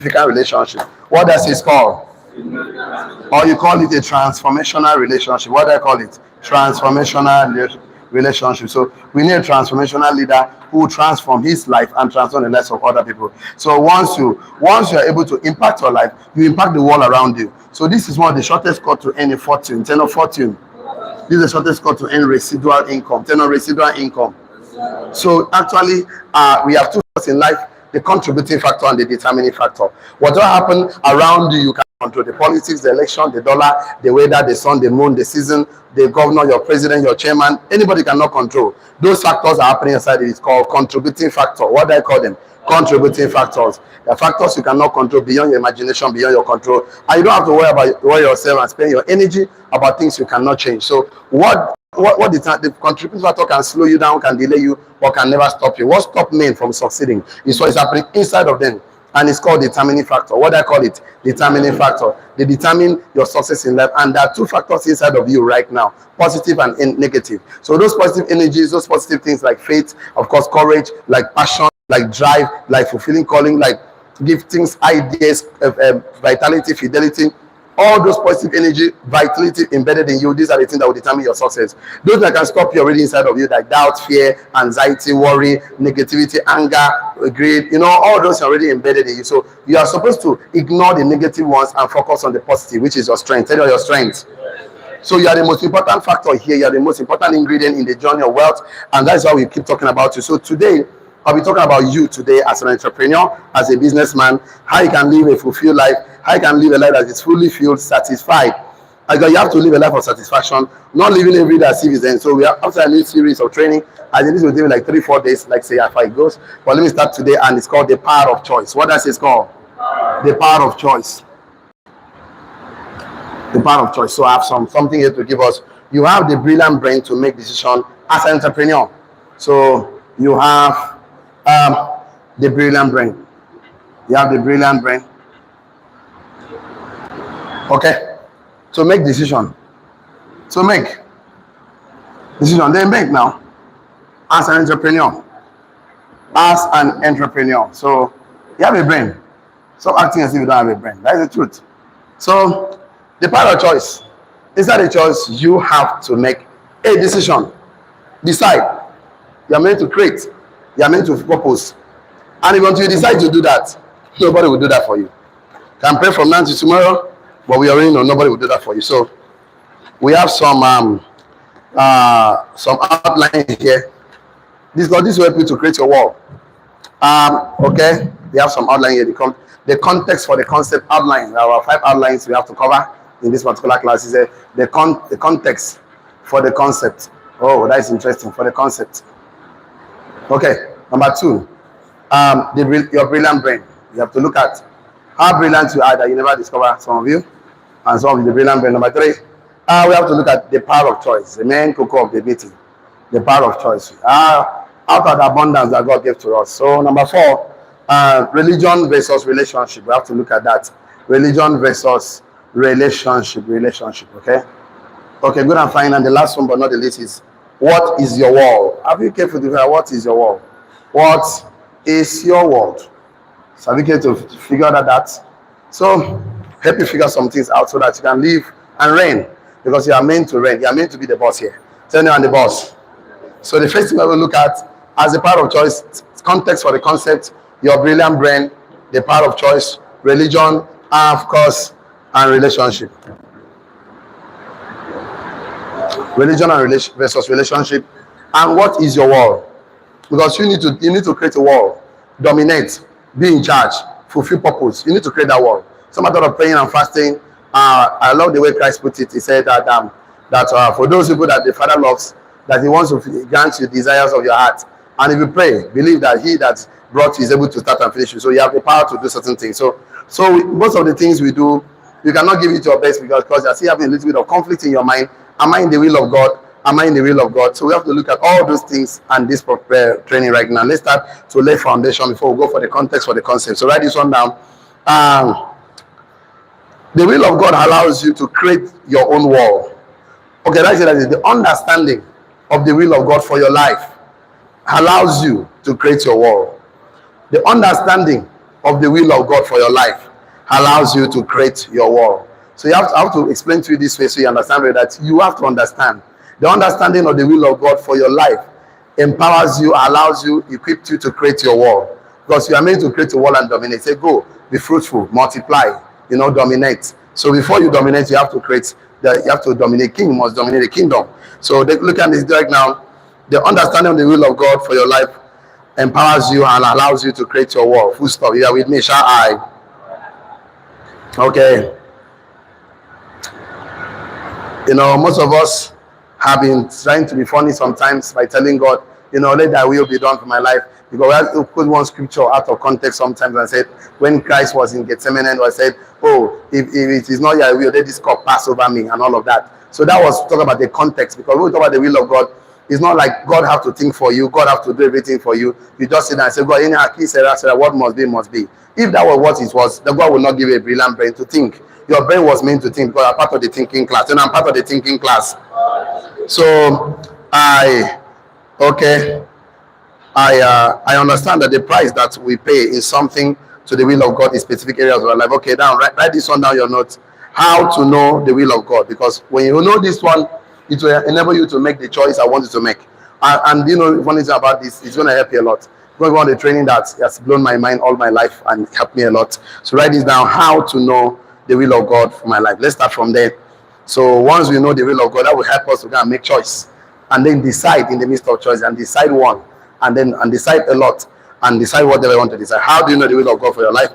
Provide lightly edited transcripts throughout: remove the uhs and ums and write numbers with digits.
relationship. What does it called? Or you call it a transformational relationship. What do I call it? Relationship. So we need a transformational leader who will transform his life and transform the lives of other people. So once you are able to impact your life, you impact the world around you. So this is one of the shortest cut to any fortune, tenor fortune. This is the shortest cut to earn residual income, tenor residual income. So actually, we have two factors in life: the contributing factor and the determining factor. Whatever happens around you, you can control. The politics, the election, the dollar, the weather, the sun, the moon, the season, the governor, your president, your chairman. Anybody cannot control. Those factors are happening inside it. It's called contributing factor. What do I call them? Contributing factors. The factors you cannot control, beyond your imagination, beyond your control, and you don't have to worry yourself and spend your energy about things you cannot change. So what the contributing factor can slow you down, can delay you, or can never stop you. What stop men from succeeding is what is happening inside of them, and it's called determining factor. What I call it? Determining factor. They determine your success in life, and there are two factors inside of you right now: positive and negative. So those positive energies, those positive things like faith, of course, courage, like passion, like drive, like fulfilling calling, like giftings, ideas, vitality, fidelity. All those positive energy, vitality embedded in you, these are the things that will determine your success. Those that can stop you already inside of you, like doubt, fear, anxiety, worry, negativity, anger, greed, all those are already embedded in you. So you are supposed to ignore the negative ones and focus on the positive, which is your strength. Tell your strength. So you are the most important factor here. You are the most important ingredient in the journey of wealth, and that's why we keep talking about you. So today, I'll be talking about you today as an entrepreneur, as a businessman, how you can live a fulfilled life, how you can live a life that is fully filled, satisfied. Because you have to live a life of satisfaction, not living every day as if it's end. So we are after a new series of training. I think this will take like 3-4 days, like say how it goes. But let me start today, and it's called the power of choice. What does it called? The power of choice. The power of choice. So I have something here to give us. You have the brilliant brain to make decisions as an entrepreneur. So you have the brilliant brain. You have the brilliant brain. Okay. So make decision. So make decision. Then make now. As an entrepreneur. As an entrepreneur. So you have a brain. Stop acting as if you don't have a brain. That is the truth. So the power of choice. Inside the choice, you have to make a decision. Decide. You are meant to create. You are meant to propose. And if you decide to do that, nobody will do that for you. Can pray from now to tomorrow, but we already know nobody will do that for you. So we have some outline here. This will help you to create your wall. Okay, we have some outline here. The context for the concept outline. There are 5 outlines we have to cover in this particular class. Is the context for the concept. Oh, that is interesting. For the concept. Okay, number 2, your brilliant brain. You have to look at how brilliant you are that you never discover, some of you, and some of the brilliant brain. Number 3, we have to look at the power of choice, the main cocoa of the meeting, the power of choice. Out of the abundance that God gave to us. So number 4, religion versus relationship. We have to look at that. Religion versus relationship. Okay, good and fine. And the last one, but not the least, is what is your wall? Have you careful to hear what is your wall? What is your world? So have you careful to figure out that? So help you figure some things out so that you can live and reign. Because you are meant to reign. You are meant to be the boss here. Tell me I'm the boss. So the first thing I will look at as the power of choice, context for the concept, your brilliant brain, the power of choice, religion, and of course, and relationship. Religion and versus relationship. And what is your wall? Because you need to create a wall, dominate, be in charge, fulfill purpose. You need to create that wall. Some matter of praying and fasting. I love the way Christ put it. He said that for those people that the Father loves, that He wants to grant you desires of your heart. And if you pray, believe that He that brought you is able to start and finish you. So you have the power to do certain things. So most of the things we do, you cannot give it your best because you're still having a little bit of conflict in your mind. Am I in the will of God? Am I in the will of God? So we have to look at all those things and this training right now. Let's start to lay foundation before we go for the context for the concept. So write this one down. The will of God allows you to create your own wall. Okay, that's it. That is the understanding of the will of God for your life allows you to create your wall. The understanding of the will of God for your life allows you to create your wall. So you have to explain to you this way so you understand that you have to understand. The understanding of the will of God for your life empowers you, allows you, equips you to create your wall. Because you are meant to create a wall and dominate. Say, go, be fruitful, multiply, dominate. So before you dominate, you have to dominate. King must dominate the kingdom. So look at this right now. The understanding of the will of God for your life empowers you and allows you to create your wall. Full stop. You are with me? Shall I? Okay. Most of us have been trying to be funny sometimes by telling God, let thy will be done for my life. Because we put one scripture out of context sometimes and said, when Christ was in Gethsemane and was said, oh, if it is not your will, let this cup pass over me and all of that. So that was talking about the context, because when we talk about the will of God, it's not like God have to think for you, God have to do everything for you. You just sit down and say, God, what must be, must be. If that was what it was, then God will not give you a brilliant brain to think. Your brain was meant to think because I'm part of the thinking class. And I'm part of the thinking class. So I understand that the price that we pay is something to the will of God in specific areas of our life. Okay, now write this one down your notes. How to know the will of God. Because when you know this one, it will enable you to make the choice I want you to make. And one thing about this, it's going to help you a lot. Going on the training that has blown my mind all my life and helped me a lot. So write this down, how to know the will of God for my life. Let's start from there. So once we know the will of God, that will help us to go and make choice. And then decide in the midst of choice and decide one. And decide a lot. And decide whatever you want to decide. How do you know the will of God for your life?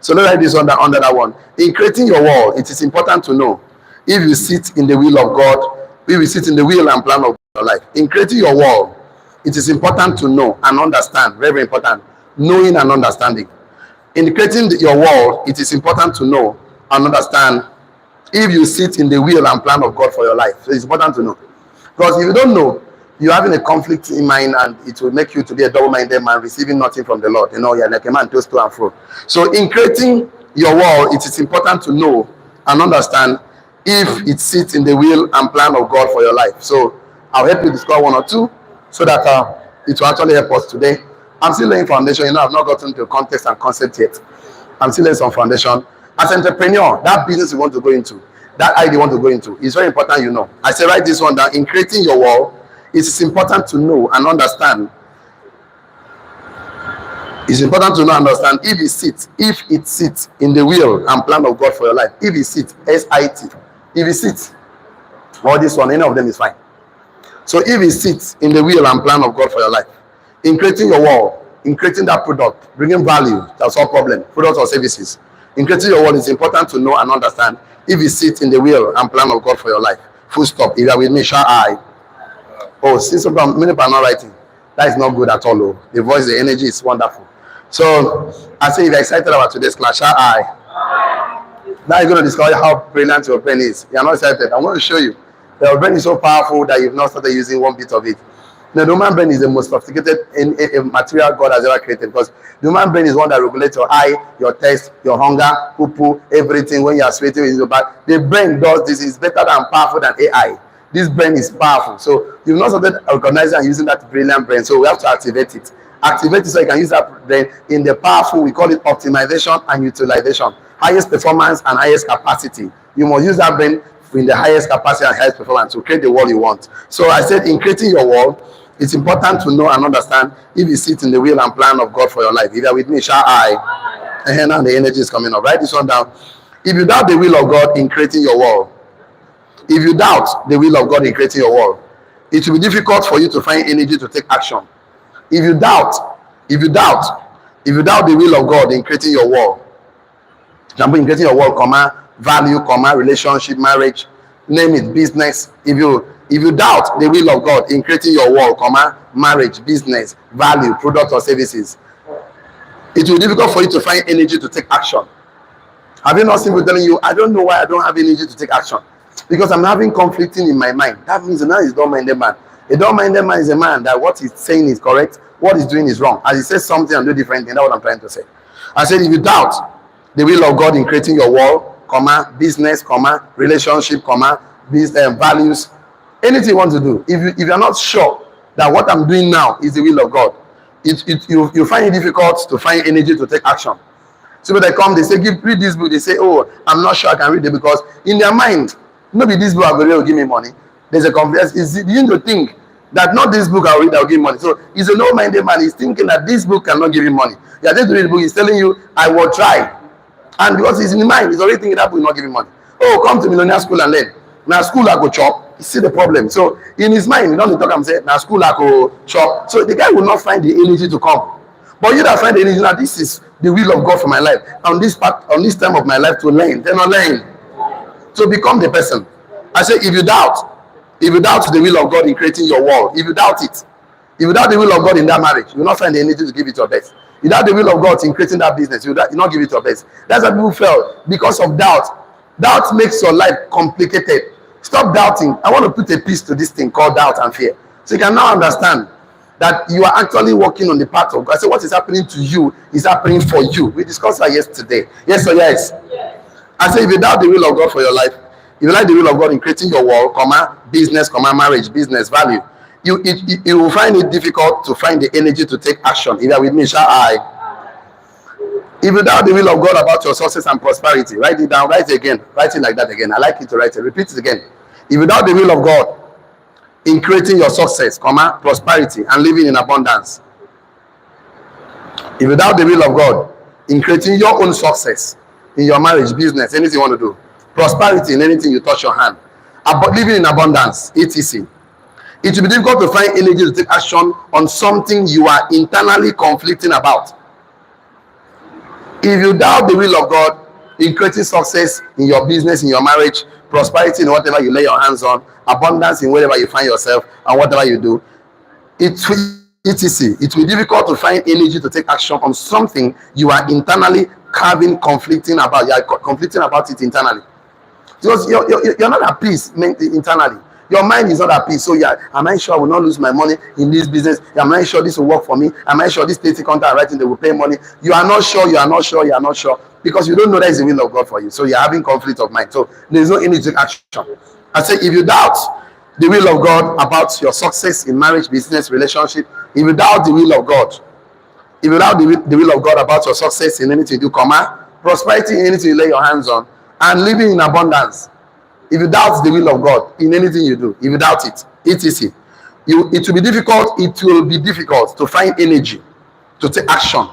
So let's write this under that one. In creating your wall, it is important to know if you sit in the will of God, if you sit in the will and plan of your life. In creating your wall, it is important to know and understand. Very, very important. Knowing and understanding. In creating your wall, it is important to know and understand if you sit in the will and plan of God for your life. So it's important to know. Because if you don't know, you're having a conflict in mind and it will make you to be a double-minded man receiving nothing from the Lord. You're like a man tossed to and fro. So in creating your wall, it is important to know and understand if it sits in the will and plan of God for your life. So I'll help you discover one or two so that it will actually help us today. I'm still laying foundation. I've not gotten to context and concept yet. I'm still laying some foundation. As an entrepreneur, that business you want to go into, that idea you want to go into, is very important. I say write this one down. In creating your wall, it is important to know and understand. It's important to know and understand if it sits in the will and plan of God for your life. If it sits, S-I-T. If it sits, or this one, any of them is fine. So if it sits in the will and plan of God for your life, in creating your wall, in creating that product, bringing value, that's all problem, products or services. In creating your wall, it's important to know and understand if it sits in the will and plan of God for your life. Full stop. If you are with me, shall I? Oh, since many people are not writing, that is not good at all. Oh. The voice, the energy is wonderful. So I say, if you're excited about today's class, shall I? Now you're going to discover how brilliant your brain is. You're not excited. I'm going to show you. Your brain is so powerful that you've not started using one bit of it. Now, the human brain is the most sophisticated material God has ever created, because the human brain is one that regulates your eye, your taste, your hunger, poo-poo, everything when you are sweating in your back. The brain does this. It's better than powerful than AI. This brain is powerful. So you've not started recognizing and using that brilliant brain. So we have to activate it. Activate it so you can use that brain in the powerful, we call it optimization and utilization. Highest performance and highest capacity. You must use that brain in the highest capacity and highest performance to create the wall you want. So I said, in creating your wall, it's important to know and understand if you sit in the will and plan of God for your life. If you're with me, shall I? And now the energy is coming up. Write this one down. If you doubt the will of God in creating your wall, if you doubt the will of God in creating your wall, it will be difficult for you to find energy to take action. If you doubt the will of God in creating your wall, example, in creating your wall, value, relationship, marriage, name it, business. If you doubt the will of God in creating your wall, marriage, business, value, product or services, it will be difficult for you to find energy to take action. Have you not seen people telling you, I don't know why I don't have energy to take action? Because I'm having conflicting in my mind. That means now he's a double-minded man. A double-minded man is a man that what he's saying is correct, what he's doing is wrong. As he says something and do different thing, that's what I'm trying to say. I said, if you doubt the will of God in creating your wall, business, relationship, business, values, anything you want to do, if you're not sure that what I'm doing now is the will of God, you find it difficult to find energy to take action. So when they come, they say, read this book. They say, oh, I'm not sure I can read it, because in their mind, maybe this book will give me money. There's a confidence. Is it you to think that not this book I'll read that will give money? So he's a low-minded man. He's thinking that this book cannot give him money. You are just to read the book. He's telling you, I will try. And because he's in the mind, he's already thinking that book will not give him money. Oh, come to millionaire school and learn. Now school I go chop. You see the problem. So in his mind, he don't talk and say, now school I go chop. So the guy will not find the energy to come. But you that find the energy, now this is the will of God for my life. On this part, on this time of my life to learn, then not learn. So become the person. I say, if you doubt the will of God in creating your world, if you doubt it, if you doubt the will of God in that marriage, you will not find the energy to give it your best. If you doubt the will of God in creating that business, you will not give it your best. That's why people fail, because of doubt. Doubt makes your life complicated. Stop doubting. I want to put a piece to this thing called doubt and fear. So you can now understand that you are actually walking on the path of God. I say what is happening to you is happening for you. We discussed that yesterday. Yes or yes? Yes. I say if you doubt the will of God for your life, if you like the will of God in creating your world, business, marriage, business, value, you will find it difficult to find the energy to take action. If you are with me, shall I? If you doubt the will of God about your success and prosperity, write it down, write it again, write it like that again. I like it to write it, repeat it again. If you doubt the will of God in creating your success, prosperity, and living in abundance, if you doubt the will of God in creating your own success in your marriage, business, anything you want to do, prosperity in anything you touch your hand, living in abundance, etc., it will be difficult to find energy to take action on something you are internally conflicting about. If you doubt the will of God in creating success in your business, in your marriage, prosperity in whatever you lay your hands on, abundance in wherever you find yourself and whatever you do, it will be difficult to find energy to take action on something you are internally conflicting about. You are conflicting about it internally. Because you're not at peace internally. Your mind is not at peace. So am I sure I will not lose my money in this business? Am I sure this will work for me? Am I sure this state contract I'm writing they will pay money? You are not sure, you are not sure, you are not sure. Because you don't know that is the will of God for you. So you're having conflict of mind. So there's no energy to take action. I say if you doubt the will of God about your success in marriage, business, relationship, if you doubt the will of God, if you doubt the will of God about your success in anything you do, prosperity in anything you lay your hands on, and living in abundance, if you doubt the will of God in anything you do, if you doubt it, etc., it will be difficult to find energy to take action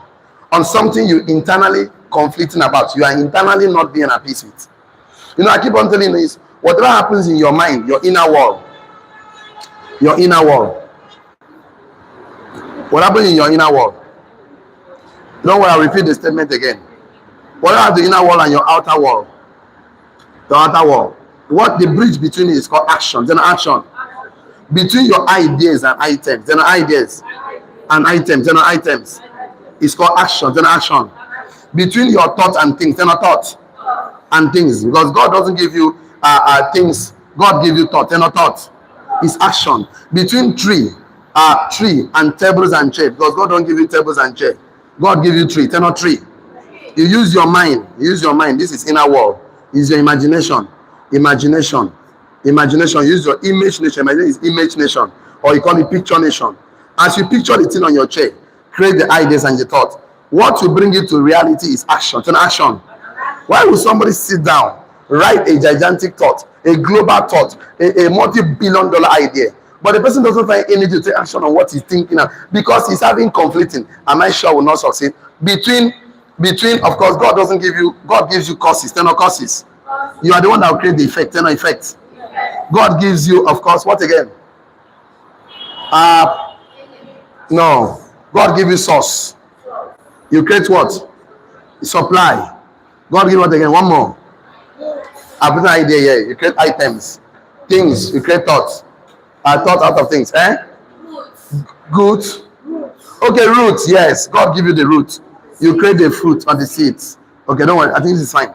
on something you internally conflicting about. You are internally not being at peace with. I keep on telling you this. Whatever happens in your mind, your inner world, what happens in your inner world? Don't worry, I'll repeat the statement again. What are the inner world and your outer world? The outer world. What the bridge between it is called action. Then action. Between your ideas and items. Then ideas and items. Then items. It's called action. Then action. Between your thoughts and things. Then thoughts and things. Because God doesn't give you things. God gives you thoughts. Then thoughts. It's action. Between tree and tables and chair. Because God don't give you tables and chair. God give you tree. Then tree. You use your mind. Use your mind. This is inner world. It's your imagination. Imagination. Use your image nation. Imagine is image nation, or you call it picture nation. As you picture the thing on your chair, create the ideas and the thoughts. What will bring you to reality is action. Turn action. Why would somebody sit down, write a gigantic thought, a global thought, a multi-billion-dollar idea, but the person doesn't find energy to take action on what he's thinking of because he's having conflicting? Am I sure I will not succeed? Between, of course, God doesn't give you. God gives you causes. They're not causes. You are the one that will create the effect. They're not effects. God gives you, of course, what again? No. God gives you source. You create what? Supply. God gives what again? One more. I put an idea here. You create items. Things. You create thoughts. Thought out of things. Good. Okay, roots. Yes. God gives you the root. You create the fruit or the seeds. Okay, don't worry. I think this is fine.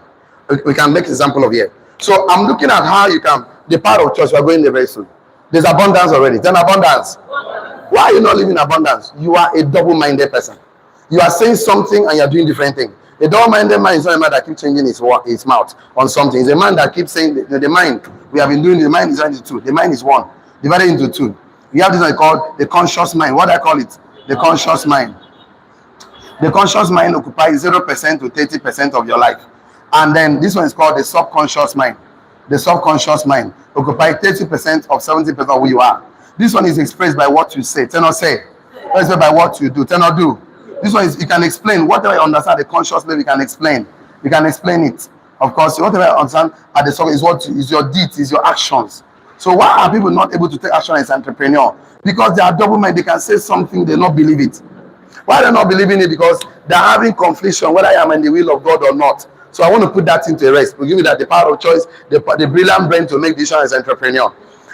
We can make an example of here. So I'm looking at how you can, the part of church, we are going there very soon. There's abundance already. Then abundance. Why are you not living in abundance? You are a double-minded person. You are saying something and you are doing different things. A double-minded man is not a man that keeps changing his mouth on something. It's a man that keeps saying the mind. We have been doing the mind is divided into two. The mind is one, divided into two. We have this one called the conscious mind. What do I call it? The conscious mind. The conscious mind occupies 0% to 30% of your life. And then this one is called the subconscious mind. The subconscious mind occupies 30% of 70% of who you are. This one is expressed by what you say. Tell or say. Expressed by what you do. Tell or do. This one is, you can explain. Whatever you understand at the conscious level, you can explain. You can explain it. Of course, whatever you understand at the sub is what is your deeds, is your actions. So why are people not able to take action as an entrepreneur? Because they are double-minded. They can say something, they not believe it. Why they're not believing it? Because they're having confliction whether I am in the will of God or not. So I want to put that into rest. We give you that the power of choice, the brilliant brain to make decisions as an entrepreneur.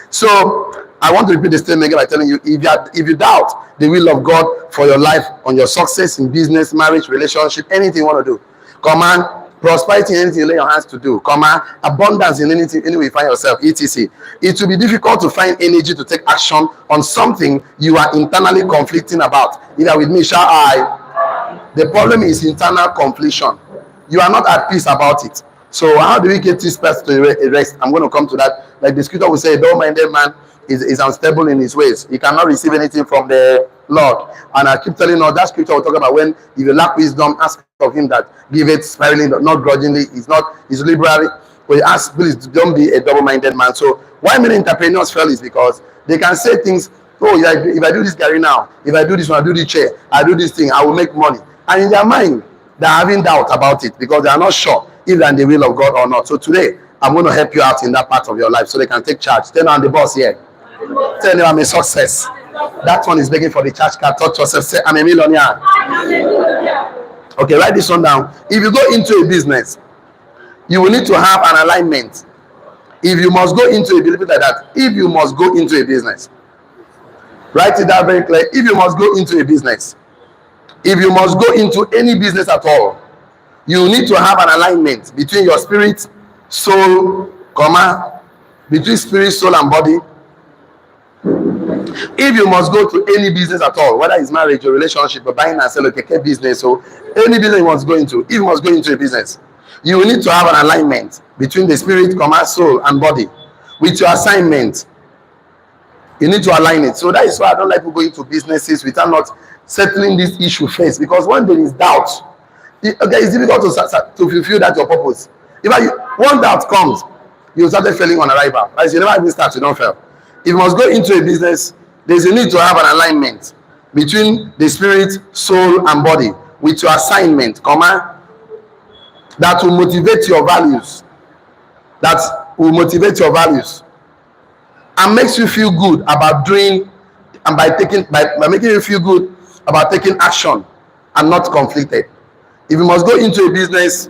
So I want to repeat the statement again by telling you, if you doubt the will of God for your life, on your success in business, marriage, relationship, anything you want to do, come on, prosperity in anything you lay your hands to do, come on, abundance in anything, anywhere you find yourself, etc. It will be difficult to find energy to take action on something you are internally conflicting about. Either with me, shall I? The problem is internal confliction. You are not at peace about it. So how do we get this person to rest? I'm going to come to that. Like the scripture will say, a double-minded man is unstable in his ways. He cannot receive anything from the Lord. And I keep telling you, that scripture will talk about when if you lack wisdom, ask of him that give it sparingly, not grudgingly. He's liberally. But he asks, please don't be a double-minded man. So why many entrepreneurs fail is because they can say things, oh, yeah, if I do this Gary now, if I do this one, I do the chair, I do this thing, I will make money. And in their mind, they're having doubt about it because they are not sure if they're in the will of God or not. So today, I'm going to help you out in that part of your life so they can take charge. Tell them I'm the boss here. Tell them I'm a success. That one is begging for the church card. Touch yourself. Say, I'm a millionaire. Okay, write this one down. If you go into a business, you will need to have an alignment. If you must go into a business like that, if you must go into a business, write it down very clear. If you must go into a business, if you must go into any business at all, you need to have an alignment between your spirit, soul, between spirit, soul, and body. If you must go to any business at all, whether it's marriage or relationship or buying and selling, okay, business or any business you must go into, if you must go into a business, you will need to have an alignment between the spirit, soul, and body with your assignment. You need to align it. So that is why I don't like people going to businesses without not settling this issue first. Because when there is doubt, it's difficult to fulfill that your purpose. If one doubt comes, you started failing on arrival. As you never even start, you don't fail. If you must go into a business, there's a need to have an alignment between the spirit, soul, and body with your assignment, that will motivate your values. That will motivate your values and makes you feel good about doing, and by making you feel good about taking action and not conflicted. If you must go into a business,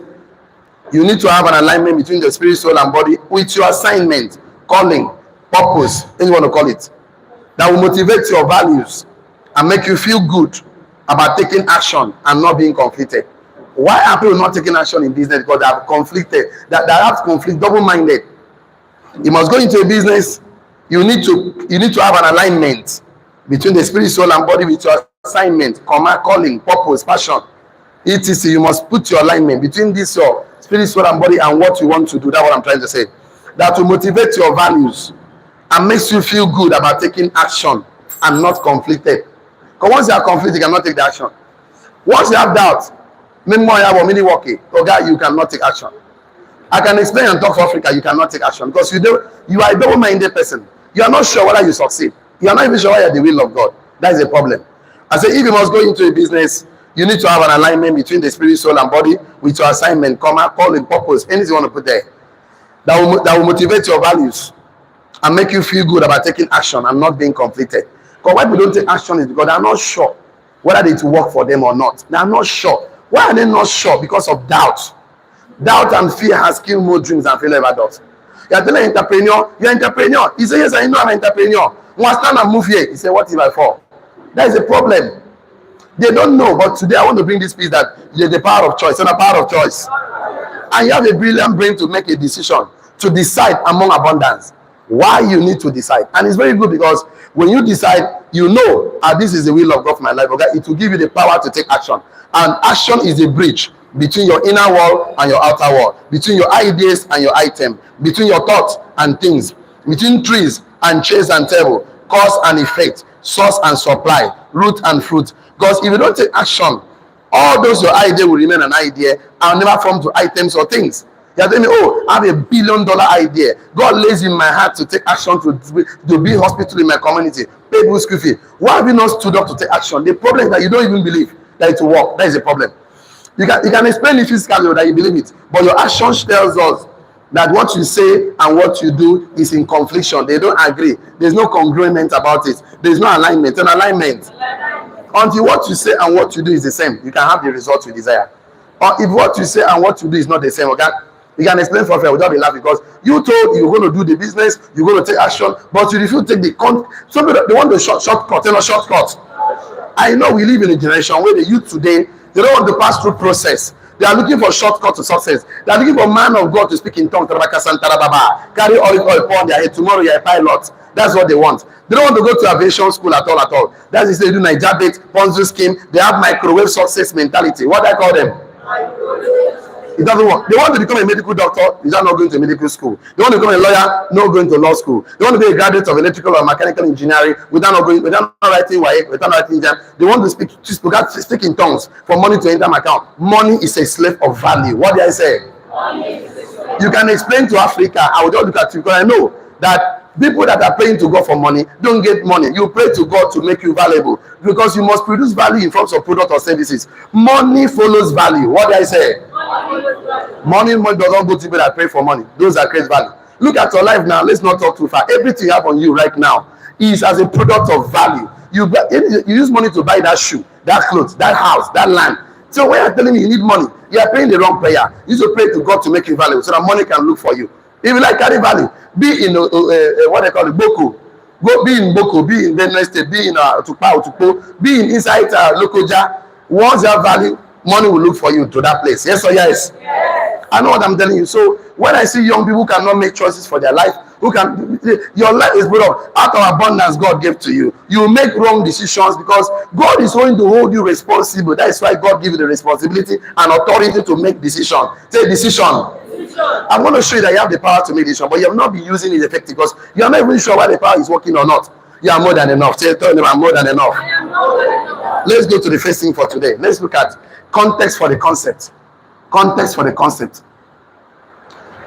you need to have an alignment between the spirit, soul, and body with your assignment, calling, purpose, anything you want to call it, that will motivate your values and make you feel good about taking action and not being conflicted. Why are people not taking action in business? Because they are conflicted, that they have conflict, double-minded. You must go into a business, you need to have an alignment between the spirit, soul, and body with your assignment, calling, purpose, passion, etc. You must put your alignment between this, your spirit, soul, and body, and what you want to do. That's what I'm trying to say. That will motivate your values and makes you feel good about taking action and not conflicted. Because once you are conflicted, you cannot take the action. Once you have doubt, you cannot take action. I can explain and talk for Africa, you cannot take action because you are a double-minded person. You are not sure whether you succeed. You are not even sure whether you are the will of God. That is a problem. I say, if you must go into a business, you need to have an alignment between the spirit, soul, and body with your assignment, calling, purpose, anything you want to put there. That will motivate your values and make you feel good about taking action and not being conflicted. Because why people don't take action is because they are not sure whether it will work for them or not. They are not sure. Why are they not sure? Because of doubt. Doubt and fear has killed more dreams than failure ever does. You are telling an entrepreneur, you're an entrepreneur. He says, yes, I know I'm an entrepreneur. Once stand and move here, he said, what if I fall? That is a problem. They don't know, but today I want to bring this piece that there's the power of choice and a power of choice. And you have a brilliant brain to make a decision, to decide among abundance. Why you need to decide. And it's very good because when you decide, you know, this is the will of God for my life. Okay? It will give you the power to take action. And action is a bridge between your inner world and your outer world, between your ideas and your item, between your thoughts and things, between trees and chairs and table, cause and effect, source and supply, root and fruit. Because if you don't take action All those your idea will remain an idea and never form to items or things. You're telling me, oh, I have $1 billion idea. God lays in my heart to take action to build hospital in my community, pay people school fee. Why have you not stood up to take action? The problem is that you don't even believe that it will work. That is the problem. You can explain it physically that you believe it, but your actions tells us that what you say and what you do is in confliction. They don't agree. There's no congruence about it. There's no alignment. An alignment. Until what you say and what you do is the same, you can have the result you desire. Or if what you say and what you do is not the same, okay, you can explain for without be laughing because you told you're going to do the business, you're going to take action, but you refuse to take the some people they want the shortcut, shortcut. I know we live in a generation where the youth today, they don't want to pass through process. They are looking for shortcut to success. They are looking for man of God to speak in tongues, carry olive oil upon their head. Tomorrow you're a pilot. That's what they want. They don't want to go to aviation school at all. That's why they do Niger bait, Ponzi scheme. They have microwave success mentality. What do I call them? It doesn't work. They want to become a medical doctor, is not going to medical school. They want to become a lawyer, not going to law school. They want to be a graduate of electrical or mechanical engineering without not writing WAEC, without writing exam. They want to speak in tongues for money to enter my account. Money is a slave of value. What did I say? You can explain to Africa. I will just look at you because I know that people that are praying to God for money don't get money. You pray to God to make you valuable because you must produce value in forms of product or services. Money follows value. What did I say? Money does not go to people that pray for money. Those that create value. Look at your life now. Let's not talk too far. Everything you have on you right now is as a product of value. You use money to buy that shoe, that clothes, that house, that land. So when you're telling me you need money, you are praying the wrong prayer. You should pray to God to make you valuable so that money can look for you. If you like carry value, be in what they call it, Boko. Go be in Boko, be in Benue State, be in Otukpo, be in inside Lokoja. Once you have value, money will look for you to that place. Yes or yes? Yes. I know what I'm telling you. So when I see young people who cannot make choices for their life, your life is built up out of abundance God gave to you. You make wrong decisions because God is going to hold you responsible. That is why God gives you the responsibility and authority to make decisions. Say decision. I'm going to show you that you have the power to make decisions, but you have not been using it effectively because you are not even sure whether the power is working or not. You are more than enough. Tell them I'm more than enough. Let's go to the first thing for today. Let's look at context for the concept. Context for the concept.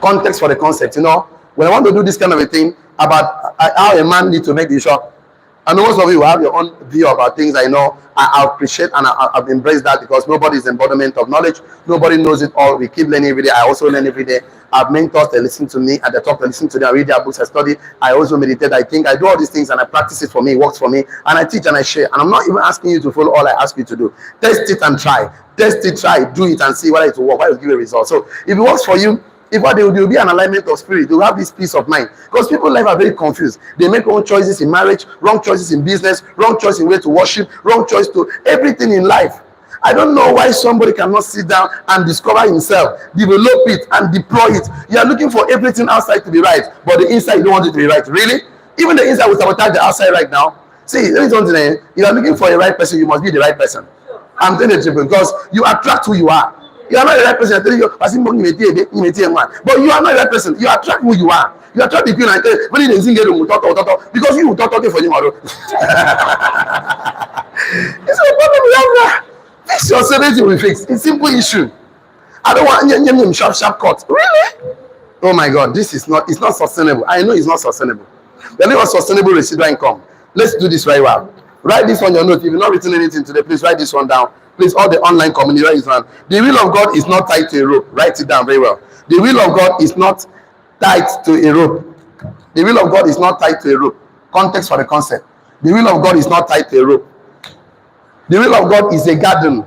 Context for the concept. You know, when I want to do this kind of a thing about how a man needs to make the shot, and most of you have your own view about things. I know I appreciate and I've embraced that because nobody is embodiment of knowledge. Nobody knows it all. We keep learning every day. I also learn every day. I have mentors that listen to me at the top. They listen to them. I read their books. I study. I also meditate. I think. I do all these things and I practice it for me. It works for me. And I teach and I share. And I'm not even asking you to follow all I ask you to do. Test it and try. Test it, try, do it and see whether it will work. Whether it will give a result. So if it works for you, if what there will be an alignment of spirit, they will have this peace of mind. Because people in life are very confused. They make wrong choices in marriage, wrong choices in business, wrong choice in way to worship, wrong choice to everything in life. I don't know why somebody cannot sit down and discover himself, develop it and deploy it. You are looking for everything outside to be right, but the inside you don't want it to be right. Really? Even the inside will sabotage the outside right now. See, there is something there. If you are looking for a right person, you must be the right person. I'm telling you because you attract who you are. You are not the right person. I tell you, but you are not the right person. You attract who you are. You attract the people and tell when they sing because you will talk for you. It's a problem we have now. Fix yourself, it will fix. It's a simple issue. I don't want sharp cut. Really? Oh my God, this is not. It's not sustainable. I know it's not sustainable. The level of sustainable residual income. Let's do this very well. Write this on your note. If you've not written anything today, please write this one down. Please, all the online community, write this one. The will of God is not tied to a rope. Write it down very well. The will of God is not tied to a rope. The will of God is not tied to a rope. Context for the concept. The will of God is not tied to a rope. The will of God is a garden.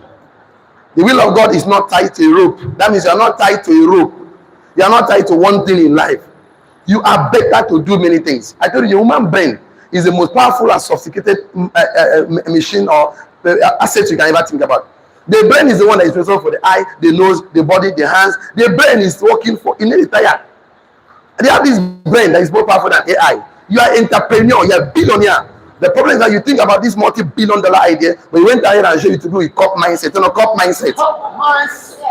The will of God is not tied to a rope. That means you are not tied to a rope. You are not tied to one thing in life. You are better to do many things. I tell you, the human brain is the most powerful and sophisticated machine or asset you can ever think about. The brain is the one that is responsible for the eye, the nose, the body, the hands. The brain is working for in any tire. They have this brain that is more powerful than AI. You are an entrepreneur, you are a billionaire. The problem is that you think about this multi-billion-dollar idea, but you went ahead and show you to do with cup mindset. You know, cup mindset.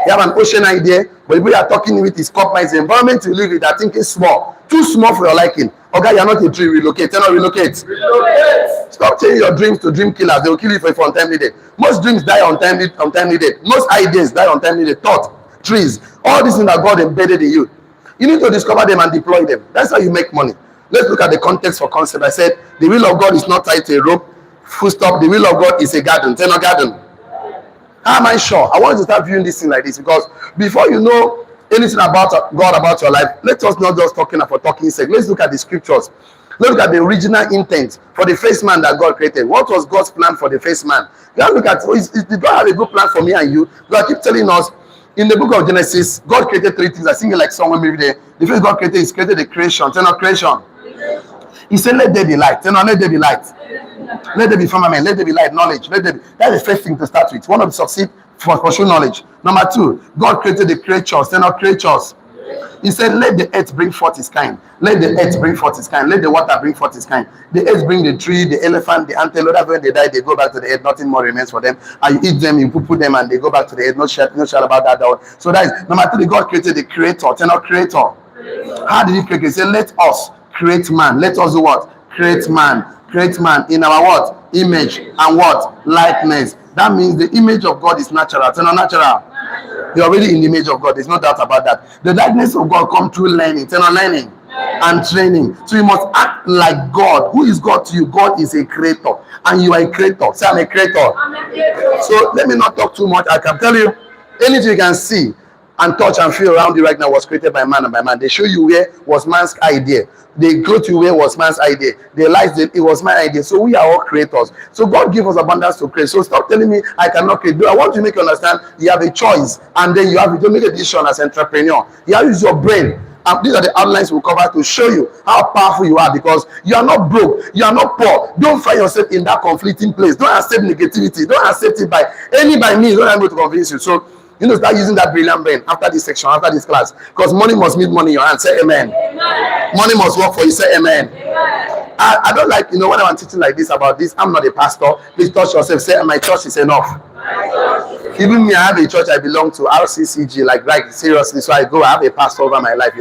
You have an ocean idea, but the people you are talking with is cup mindset. The environment you live with, I think is small. Too small for your liking. Okay, you're not a tree, relocate. Tell not relocate. Relocate. Stop changing your dreams to dream killers. They will kill you for untimely death. Most dreams die untimely death. Most ideas die untimely death. Thought, trees, all these things that God embedded in you. You need to discover them and deploy them. That's how you make money. Let's look at the context for concept. I said the will of God is not tied to a rope. Full stop. The will of God is a garden. Tell no garden. How am I sure? I want you to start viewing this thing like this, because before you know anything about God, about your life, let us not just talking for talking sake. Let's look at the scriptures. Let's look at the original intent for the first man that God created. What was God's plan for the first man? You have to look at, did God have a good plan for me and you? God keep telling us in the book of Genesis, God created three things. I think like someone maybe there. The first God created is created the creation. Tell not creation. He said, let there be light. Tell not, let there be light. Let there be firmament. Let there be light, knowledge. Let there be. That's the first thing to start with. One of the succeed for pursue knowledge. Number two, God created the creatures. They're not creatures. He said, let the earth bring forth its kind. Let the earth bring forth its kind. Let the water bring forth its kind. The earth bring the tree, the elephant, the antelope. When they die, they go back to the earth. Nothing more remains for them. And you eat them, you put them, and they go back to the earth. No share about that. So that is number two. God created the creator. They're not creator. How did he create? He said, let us create man. Let us do what? Create man. Create man in our what? Image and what? Likeness. That means the image of God is natural. It's not natural. You're already in the image of God. There's no doubt about that. The likeness of God comes through learning. It's not learning and training. So you must act like God. Who is God to you? God is a creator. And you are a creator. Say, I'm a creator. So let me not talk too much. I can tell you, anything you can see and touch and feel around you right now was created by man and by man. They show you where was man's idea. They go to where was man's idea. They realize that it was my idea. So we are all creators. So God gives us abundance to create. So stop telling me I cannot create. I want to make you understand you have a choice, and then you have to make a decision as an entrepreneur. You have to use your brain. And these are the outlines we'll cover to show you how powerful you are, because you are not broke, you are not poor. Don't find yourself in that conflicting place. Don't accept negativity. Don't accept it by means. Don't able to convince you. So you know, start using that brilliant brain after this section, after this class, because money must meet money in your hand. Say amen. Amen. Money must work for you. Say amen. Amen. I don't like, when I'm teaching like this about this, I'm not a pastor. Please touch yourself. Say, my church is enough. Even me, I have a church I belong to, RCCG, like seriously. So I have a pastor over my life,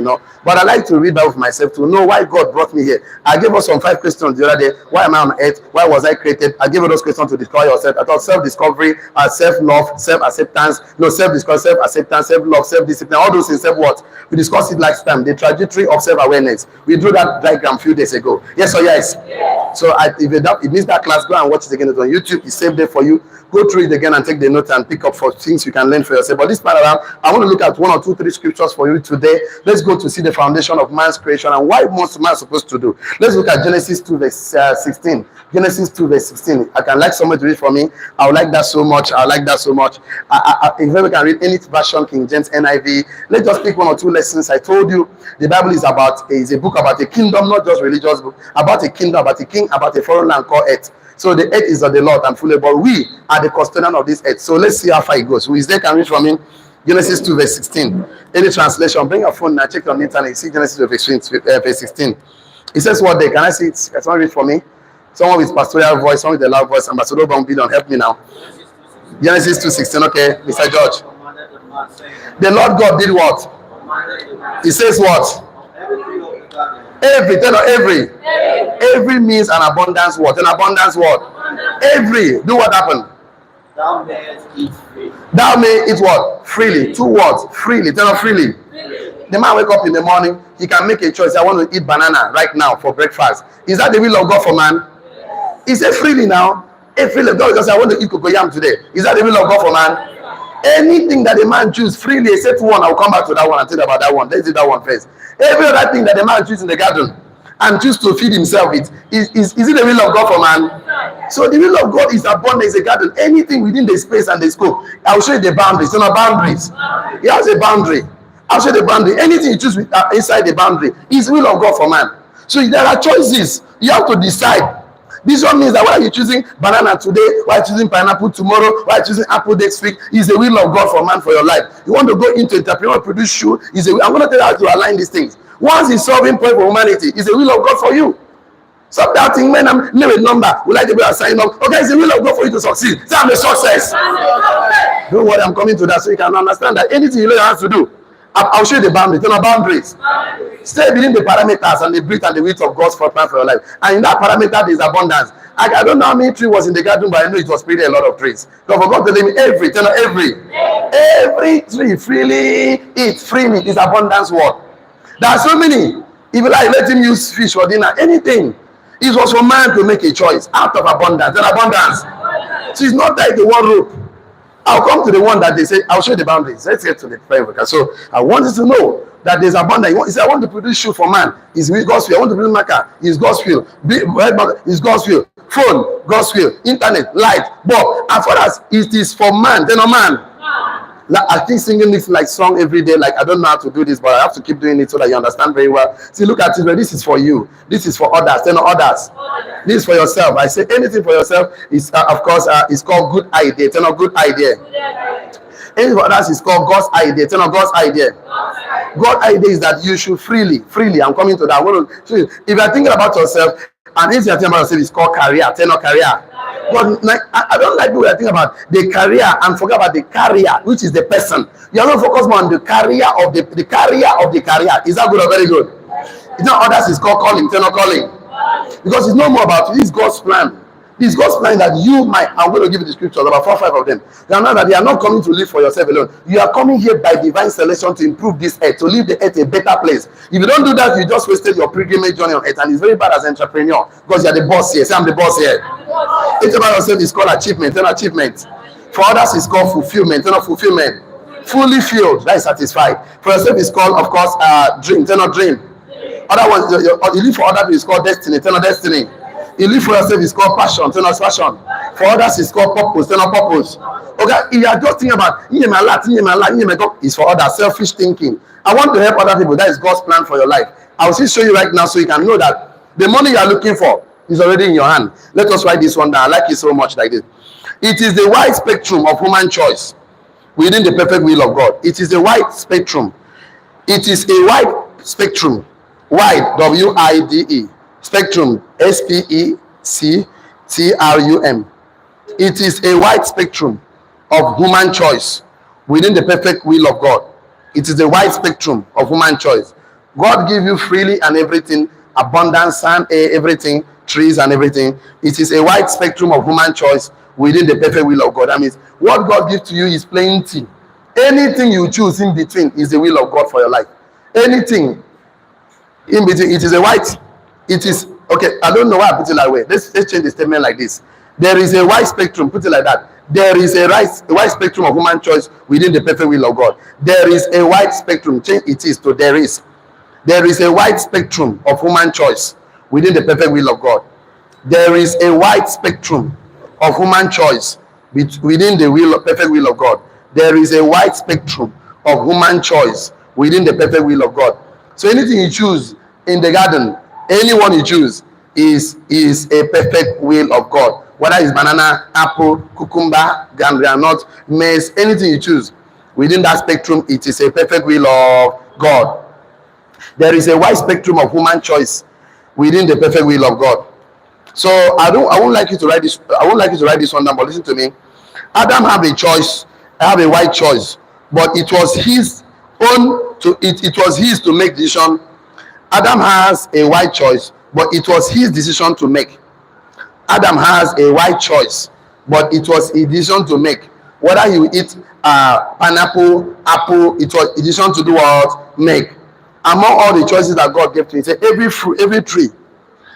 But I like to read Bible for myself to know why God brought me here. I gave us some 5 questions the other day. Why am I on earth? Why was I created? I gave you those questions to discover yourself. I thought self-discovery, self-love, self-acceptance, self-discovery, self-acceptance, self-love, self-discipline, all those things, self-what? We discussed it last time, the trajectory of self-awareness. We drew that diagram a few days ago. Yes or yes? Yes. So if it means that class, go and watch it again. It's on YouTube. It's saved there for you. Go through it again and take the notes and pick up for things you can learn for yourself. But this time around, I want to look at 1 or 2, 3 scriptures for you today. Let's go to see the foundation of man's creation and what man is supposed to do. Let's look at Genesis 2 verse 16. Genesis 2 verse 16. I can like someone to read for me. I would like that so much. I like that so much. If we can read any version, King James, NIV. Let's just pick 1 or 2 lessons. I told you the Bible is a book about a kingdom, not just religious book, about a kingdom, about a king, about a foreign land called earth. So the earth is of the Lord and fully, but we are the custodian of this earth. So let's see how far it goes. Who is there? Can read from me? Genesis 2 verse 16. Any translation? Bring your phone and check on the internet. You see Genesis 2 verse 16. It says what there? Can I see it? Can someone read for me? Someone with pastoral voice, someone with a loud voice. Ambassador Bombidon, help me now. Genesis 2:16. Okay, Mr. George. The Lord God did what? He says what? Every means an abundance what? An abundance what? Every. Do what happened? Thou mayest eat freely. Thou may eat what? Freely. 2 words. Freely. Tell us freely. The man wake up in the morning, he can make a choice. I want to eat banana right now for breakfast. Is that the will of God for man? He said freely now. Freely. God just say, I want to eat cocoyam today. Is that the will of God for man? Anything that a man choose freely, except one, I'll come back to that one and tell about that one. Let's do that one first. Every other thing that a man chooses in the garden and choose to feed himself with, is it the will of God for man? So the will of God is abundance, a garden. Anything within the space and the scope. I'll show you the boundaries. There are boundaries. He has a boundary. I'll show you the boundary. Anything you choose inside the boundary is the will of God for man. So there are choices. You have to decide. This one means that why are you choosing banana today? Why are you choosing pineapple tomorrow? Why are you choosing apple next week? Is the will of God for man for your life. You want to go into entrepreneurial produce shoe? I'm going to tell you how to align these things. Once the solving point for humanity is the will of God for you. Stop that thing, man. I'm name a number. We like to be sign up. Okay, it's the will of God for you to succeed. Say I'm a success. Don't worry, I'm coming to that so you can understand that anything you lay your hands to do, I'll show you the boundaries. There are boundaries. Stay within the parameters and the breadth and the width of God's plan for your life. And in that parameter, there is abundance. I don't know how many trees was in the garden, but I know it was really a lot of trees. God forgot to name every tree freely eat, freely is abundance word. There are so many. If you like, let him use fish for dinner, anything. It was for man to make a choice out of abundance. And abundance. So it's not like the one rope. I'll come to the one that they say, I'll show you the boundaries. Let's get to the prayer. So I want you to know that there's abundance. He said, I want to produce shoe for man. It's God's will. I want to produce marker. It's God's will. It's God's will. Phone, God's will. Internet, light. But as far as it is for man, then a man. Like, I think singing this like song every day, like I don't know how to do this, but I have to keep doing it so that you understand very well. See, look at it, well, this is for you, this is for others, then others. This is for yourself. I say anything for yourself is of course it's called good idea. Tell a good idea. Anything for others is called God's idea. Tell a God's idea. God's idea is that you should freely, I'm coming to that. If you're thinking about yourself, and if you're thinking about yourself, it's called career. Tell no career. But I don't like people that think about the career and forget about the carrier, which is the person. You are not focused on the carrier of the carrier of the carrier. Is that good or very good? It's not others, it's called calling. Tell no calling. Because it's no more about this God's plan. This God's plan that you might, I'm going to give you the scriptures, about 4 or 5 of them. They are not that they are not coming to live for yourself alone. You are coming here by divine selection to improve this earth, to leave the earth a better place. If you don't do that, you just wasted your pilgrimage journey on earth, and it's very bad as an entrepreneur because you are the boss here. Say, I'm the boss here. It's about yourself is called achievement, and achievement. For others, it's called fulfillment, and fulfillment. Fully filled, that is satisfied. For yourself, it's called, of course, dream, and not dream. Other ones, you live for other people, it's called destiny, and not destiny. You live for yourself, it's called passion, turn on passion. For others, it's called purpose, turn on purpose. Okay, if you are just thinking about it's for others, selfish thinking. I want to help other people. That is God's plan for your life. I will still show you right now so you can know that the money you are looking for is already in your hand. Let us write this one down. I like it so much like this. It is the wide spectrum of human choice within the perfect will of God. It is a wide spectrum. It is a wide spectrum. Wide, W-I-D-E. Spectrum, S-P-E-C-T-R-U-M. It is a wide spectrum of human choice within the perfect will of God. It is a wide spectrum of human choice. God give you freely and everything, abundance, sand, air, everything, trees and everything. It is a wide spectrum of human choice within the perfect will of God. That means what God gives to you is plenty. Anything you choose in between is the will of God for your life. Anything in between, it is a wide. It is, okay, I don't know why I put it that way. Let's change the statement like this. There is a wide spectrum, put it like that. There is a wide spectrum of human choice within the perfect will of God. There is a wide spectrum, change it is to there is. There is a wide spectrum of human choice within the perfect will of God. There is a wide spectrum of human choice within the perfect will of God. There is a wide spectrum of human choice within the perfect will of God. So anything you choose in the garden, anyone you choose is a perfect will of God. Whether it's banana, apple, cucumber, granite, maize, anything you choose within that spectrum, it is a perfect will of God. There is a wide spectrum of human choice within the perfect will of God. So I won't like you to write this. I won't like you to write this one down. But listen to me. Adam have a choice. I have a wide choice, but it was his own to it was his to make decision. Adam has a wide choice, but it was his decision to make. Adam has a wide choice, but it was a decision to make. Whether you eat pineapple, apple, it was a decision to do what? Make. Among all the choices that God gave to him, he said, every fruit, every tree,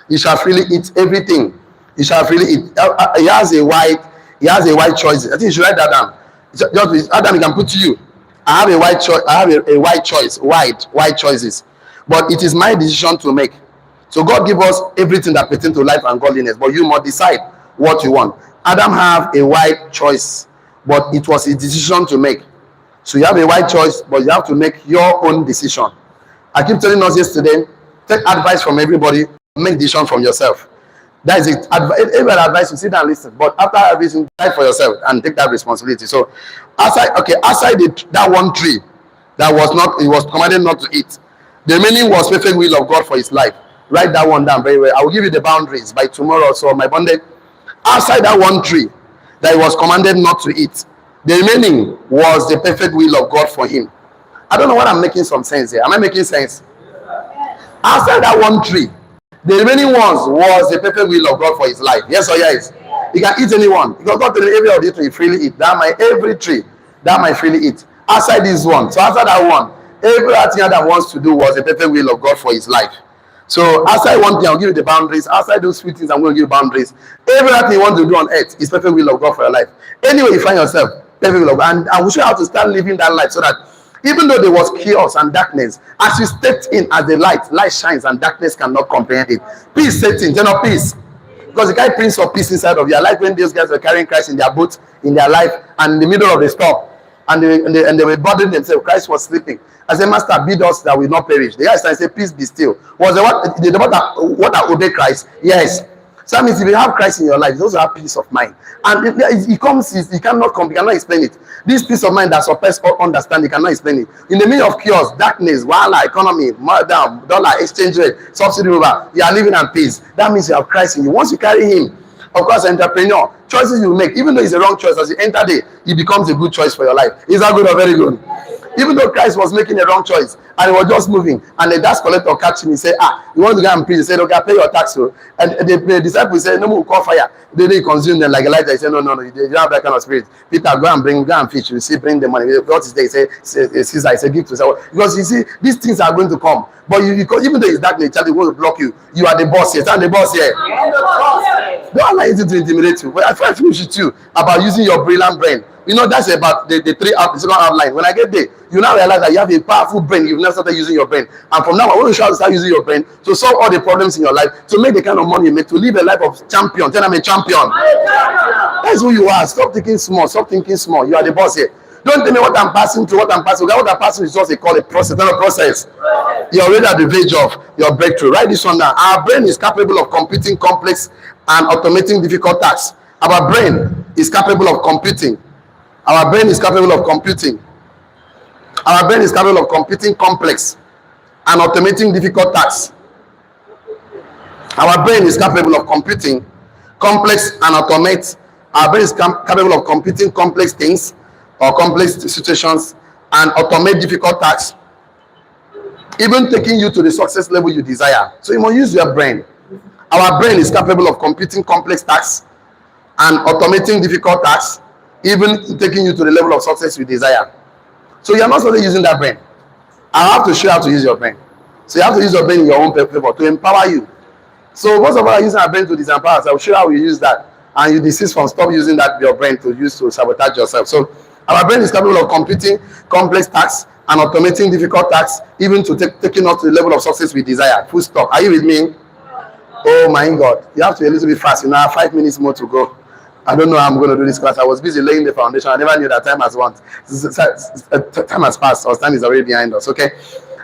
you shall freely eat everything. You shall freely eat. He has a wide choice. I think you should write that down. Just Adam, he can put to you. I have a wide choice. I have a wide choice. Wide choices. But it is my decision to make. So God give us everything that pertains to life and godliness, but you must decide what you want. Adam have a wide choice, but it was a decision to make. So you have a wide choice, but you have to make your own decision. I keep telling us yesterday, take advice from everybody, make decision from yourself. That is it. Every advice, you sit down and listen, but after everything, decide for yourself and take that responsibility. So outside that one tree that was not, he was commanded not to eat, the meaning was perfect will of God for his life. Write that one down very well. I will give you the boundaries by tomorrow or so. My bonded outside that one tree that he was commanded not to eat, the remaining was the perfect will of God for him. I don't know what I'm making some sense here. Am I making sense? Outside that one tree, the remaining ones was the perfect will of God for his life. Yes or yes? He can eat anyone. He can go to the area of the tree, freely eat. Every tree that might freely eat. Outside this one, so outside that one, everything that wants to do was the perfect will of God for his life. So outside one thing, I'll give you the boundaries. Outside those sweet things, I'm going to give you boundaries. Everything you want to do on earth is perfect will of God for your life. Anyway, you find yourself, perfect will of God. And I will show you how to start living that life so that even though there was chaos and darkness, as you stepped in as the light shines and darkness cannot comprehend it. Peace set in, general peace. Because the guy Prince of Peace inside of your life, when those guys were carrying Christ in their boat, in their life, and in the middle of the storm, and they were bothering themselves. Christ was sleeping. I said, Master, bid us that we not perish. The guy started saying, peace be still. Was the what that obey Christ? Yes. So that means if you have Christ in your life, you also have peace of mind. And it comes, you cannot explain it. This peace of mind that surpasses all understanding, you cannot explain it. In the middle of chaos, darkness, wala, economy, down, dollar, exchange rate, subsidy over, you are living in peace. That means you have Christ in you. Once you carry him, of course, entrepreneur, choices you make, even though it's a wrong choice, as you enter there, it becomes a good choice for your life. Is that good or very good? Even though Christ was making a wrong choice and he was just moving, and the tax collector catch him, he said, you want to go and preach? He said, okay, pay your tax. And the disciples said, no, we'll call fire. They didn't consume them like Elijah. He said, no, you don't have that kind of spirit. Peter, go and fish. You see, bring the money. What is there? He said, Caesar, I said, give to Caesar. Because you see, these things are going to come. But because even though it's darkness, they want to block you. You are the boss here. Stand the boss here. Don't allow it to intimidate you. But I try to finish with you about using your brilliant brain. You know, that's about the second outline. When I get there, you now realize that you have a powerful brain. You've never started using your brain. And from now on, I want to show you how to start using your brain to solve all the problems in your life, to make the kind of money you make, to live a life of champion. Tell them I'm a champion. That's who you are. Stop thinking small. Stop thinking small. You are the boss here. Don't tell me what I'm passing through, what I'm passing through. What I'm passing is just a process. Not a process. You're already at the verge of your breakthrough. Write this one down. Our brain is capable of computing complex and automating difficult tasks. Our brain is capable of computing. Our brain is capable of computing. Our brain is capable of computing complex and automating difficult tasks. Our brain is capable of computing complex and automate. Our brain is capable of computing complex things or complex situations and automate difficult tasks, even taking you to the success level you desire. So you must use your brain. Our brain is capable of computing complex tasks and automating difficult tasks, even taking you to the level of success you desire. So you are not only using that brain. I have to show you how to use your brain. So you have to use your brain in your own favor to empower you. So most of us are using our brain to disempower us. I will show you how we use that. And you desist from stop using your brain to use to sabotage yourself. So our brain is capable of computing complex tasks and automating difficult tasks, even to taking us to the level of success we desire. Full stop. Are you with me? Oh my God. You have to be a little bit fast. You now have 5 minutes more to go. I don't know how I'm going to do this class. I was busy laying the foundation. I never knew that time has passed, or time is already behind us. Okay.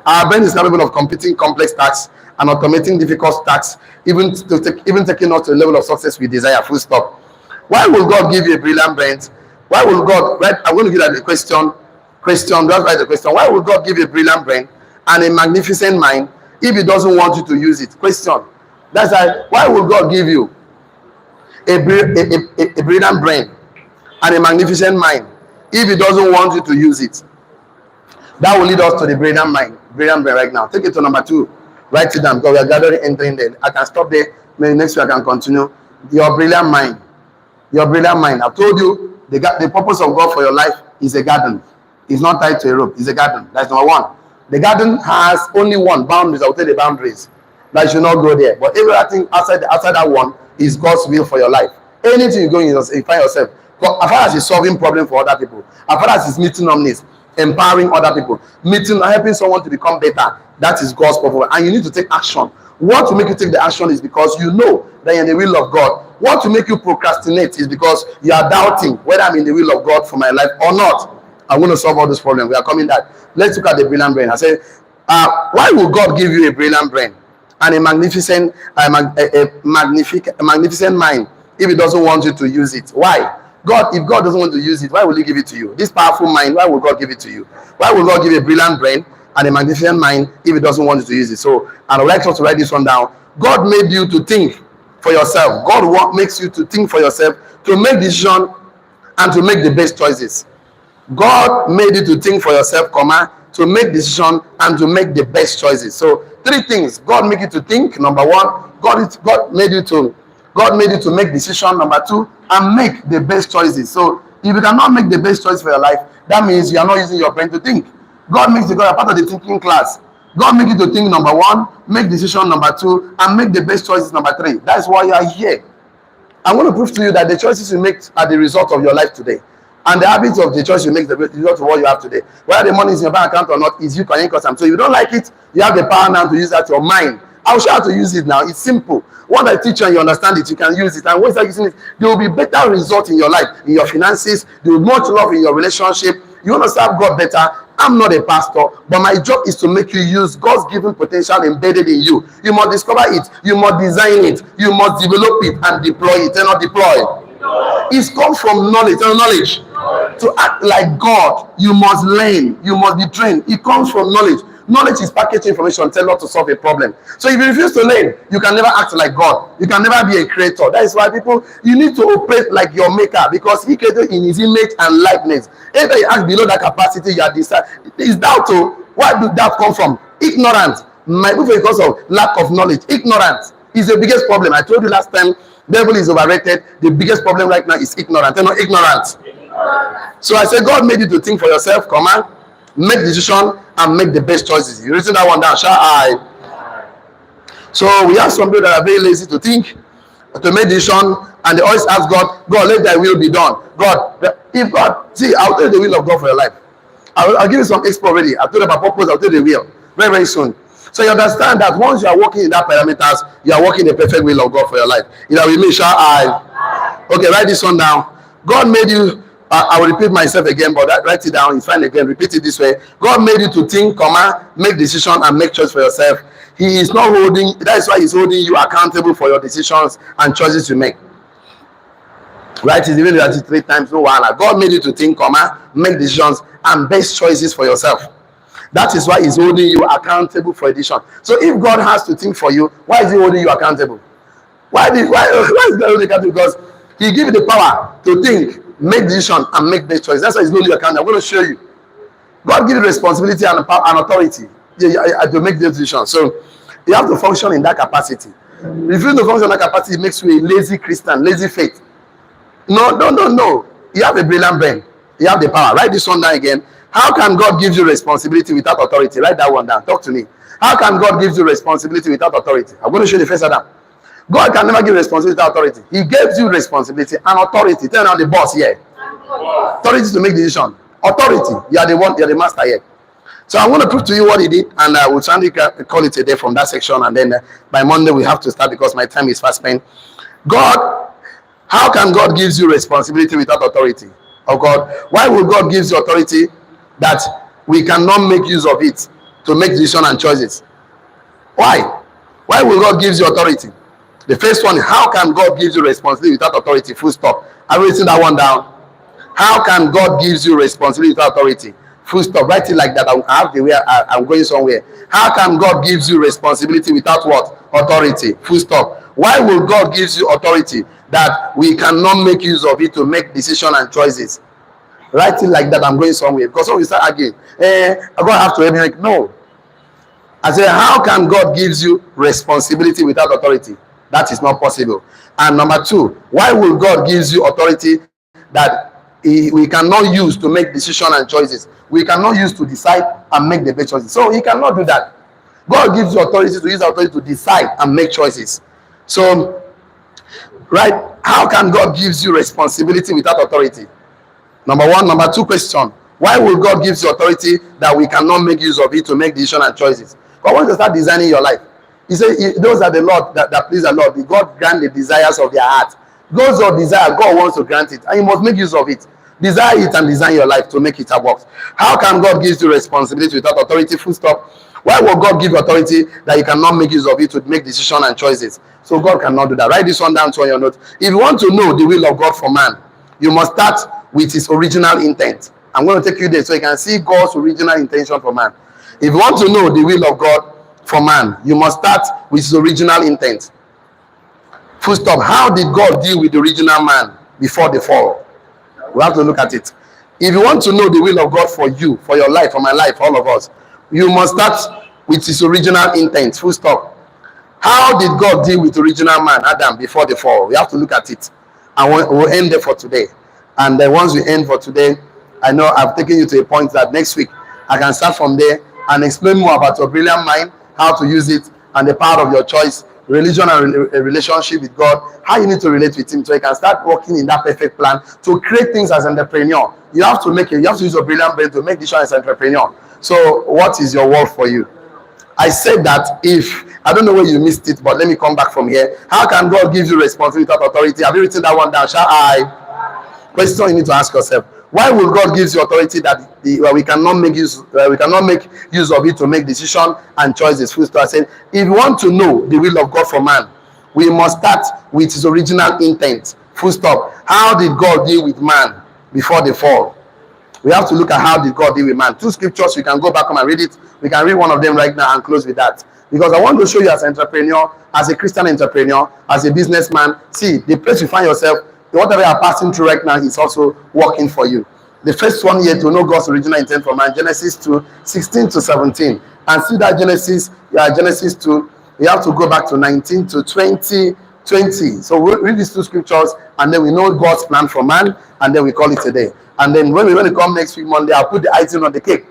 Our brain is capable of computing complex tasks and automating difficult tasks, even taking us to the level of success we desire. Full stop. Why will God give you a brilliant brain? Why will God, right? I'm going to give that a question. Just write the question. Why will God give you a brilliant brain and a magnificent mind if He doesn't want you to use it? Question. That's why will God give you a brilliant brain and a magnificent mind if He doesn't want you to use it? That will lead us to the brilliant brain right now. Take it to number 2. Write it down because we are gathering entering there. I can stop there. Maybe next week I can continue. Your brilliant mind. Your brilliant mind. I've told you the purpose of God for your life is a garden. It's not tied to a rope. It's a garden. That's number 1. The garden has only one boundaries. I'll tell the boundaries. That you should not go there. But everything outside that one is God's will for your life. Anything you go in, you find yourself. As far as you're solving problems for other people, as far as it's meeting omnis, empowering other people, helping someone to become better, that is God's purpose. And you need to take action. What will make you take the action is because you know that you're in the will of God. What will make you procrastinate is because you are doubting whether I'm in the will of God for my life or not. I'm going to solve all these problems. We are coming that. Let's look at the brilliant brain. I say, why will God give you a brilliant brain and a magnificent mind if He doesn't want you to use it? Why? If God doesn't want to use it, why will He give it to you? This powerful mind, why will God give it to you? Why will God give you a brilliant brain and a magnificent mind if He doesn't want you to use it? So, and I'd like us to write this one down. God made you to think for yourself. God makes you to think for yourself, to make decisions and to make the best choices. God made you to think for yourself, to make decisions, and to make the best choices. So 3 things. God make you to think. Number 1, God made you to make decision. Number 2, and make the best choices. So if you cannot make the best choice for your life, that means you are not using your brain to think. God makes you go a part of the thinking class. God make you to think. Number 1, make decision. Number 2, and make the best choices. Number 3. That's why you are here. I'm going to prove to you that the choices you make are the result of your life today. And the habits of the choice you make the result of what you have today. Whether the money is in your bank account or not, is you can income. So if you don't like it, you have the power now to use that your mind. I'll show you how to use it now. It's simple. Once I teach you and you understand it, you can use it. And once you start using it, there will be better results in your life, in your finances. There will be much love in your relationship. You want to serve God better. I'm not a pastor, but my job is to make you use God's given potential embedded in you. You must discover it. You must design it. You must develop it and deploy it. And not deploy. It comes from knowledge. Knowledge. To act like God, you must learn. You must be trained. It comes from knowledge. Knowledge is packaged information tailored not to solve a problem. So if you refuse to learn, you can never act like God. You can never be a creator. That is why you need to operate like your maker, because he created in his image and likeness. If you act below that capacity, you are decided. Is doubt. Where did doubt come from? Ignorance. Because of lack of knowledge. Ignorance is the biggest problem. I told you last time, devil is overrated. The biggest problem right now is ignorance. Ignorance. So I said, God made you to think for yourself, make decision and make the best choices. You written that one down, shall I? So we have some people that are very lazy to think, to make decision, and they always ask God, let thy will be done. If God, see, I'll tell you the will of God for your life. I'll give you some expo already. I'll tell you about purpose, I'll tell you the will. Very, very soon. So you understand that once you are working in that parameters, you are working the perfect will of God for your life. You know, with me, shall I? Okay, write this one down. God made you, I will repeat myself again, but write it down. It's fine again. Repeat it this way. God made you to think, make decision and make choice for yourself. He is not holding, that is why he's holding you accountable for your decisions and choices you make. Right? It's even that 3 times, no one. God made you to think, make decisions and best choices for yourself. That is why he's holding you accountable for a decision. So if God has to think for you, why is he holding you accountable? Why is God holding you accountable? Because he gives you the power to think, make decision and make best choice. That's why he's holding you accountable. I'm going to show you. God gives you responsibility and authority to make the decision. So you have to function in that capacity. If you don't function in that capacity, it makes you a lazy Christian, lazy faith. No. You have a brilliant brain. You have the power. Write this one down again. How can God give you responsibility without authority? Write that one down. Talk to me. How can God give you responsibility without authority? I'm going to show you the face of that. God can never give responsibility without authority. He gives you responsibility and authority. Tell now the boss here. Authority to make decision. Authority. You are the one. You are the master here. So I'm going to prove to you what he did, and we'll try to call it a day from that section, and then by Monday we have to start because my time is fast spent. God, how can God give you responsibility without authority? Oh God, why will God give you authority that we cannot make use of it to make decisions and choices? Why? Why will God give you authority? The first one, how can God give you responsibility without authority? Full stop. I've written that one down. How can God give you responsibility without authority? Full stop. Write it like that. I have the way I'm going somewhere. How can God give you responsibility without what? Authority. Full stop. Why will God give you authority that we cannot make use of it to make decisions and choices? Write it like that. I'm going somewhere. Because when we start again, I'm going to have to help me. Like, no. I say, how can God give you responsibility without authority? That is not possible. And number 2, why will God give you authority that we cannot use to make decisions and choices? We cannot use to decide and make the best choices. So he cannot do that. God gives you authority to use authority to decide and make choices. So, right, how can God give you responsibility without authority? Number 1. Number 2 question, why will God give you authority that we cannot make use of it to make decisions and choices? God wants to start designing your life. He said, those are the Lord that please the Lord. God grant the desires of their heart. Those of desire, God wants to grant it, and you must make use of it. Desire it and design your life to make it work. How can God give you responsibility without authority? Full stop. Why will God give authority that you cannot make use of it to make decisions and choices? So God cannot do that. Write this one down on your note. If you want to know the will of God for man, you must start with his original intent. I'm going to take you there so you can see God's original intention for man. If you want to know the will of God for man, you must start with his original intent. Full stop. How did God deal with the original man before the fall? We have to look at it. If you want to know the will of God for you, for your life, for my life, all of us, you must start with his original intent. Full stop. How did God deal with original man, Adam, before the fall? We have to look at it. And we'll end there for today. And then once we end for today, I know I've taken you to a point that next week I can start from there and explain more about your brilliant mind, how to use it, and the power of your choice, religion and a relationship with God, how you need to relate with him so you can start working in that perfect plan to create things as an entrepreneur. You have to use your brilliant brain to make decisions as an entrepreneur. So what is your world for you? I said that if, I don't know where you missed it, but let me come back from here. How can God give you responsibility without authority? Have you written that one down? Shall I? Question you need to ask yourself. Why will God give you authority that we cannot make use of it to make decisions and choices? Full stop. I said, if you want to know the will of God for man, we must start with his original intent. Full stop. How did God deal with man before the fall? We have to look at how did God deal with man. 2 scriptures, you can go back home and read it. We can read one of them right now and close with that. Because I want to show you as an entrepreneur, as a Christian entrepreneur, as a businessman, see, the place you find yourself, whatever you are passing through right now is also working for you. The first one here to know God's original intent for man, Genesis 2, 16 to 17. And see that Genesis 2, you have to go back to 19 to 20. So we'll read these 2 scriptures and then we know God's plan for man and then we call it a day. And then when we come next week Monday, I'll put the icing on the cake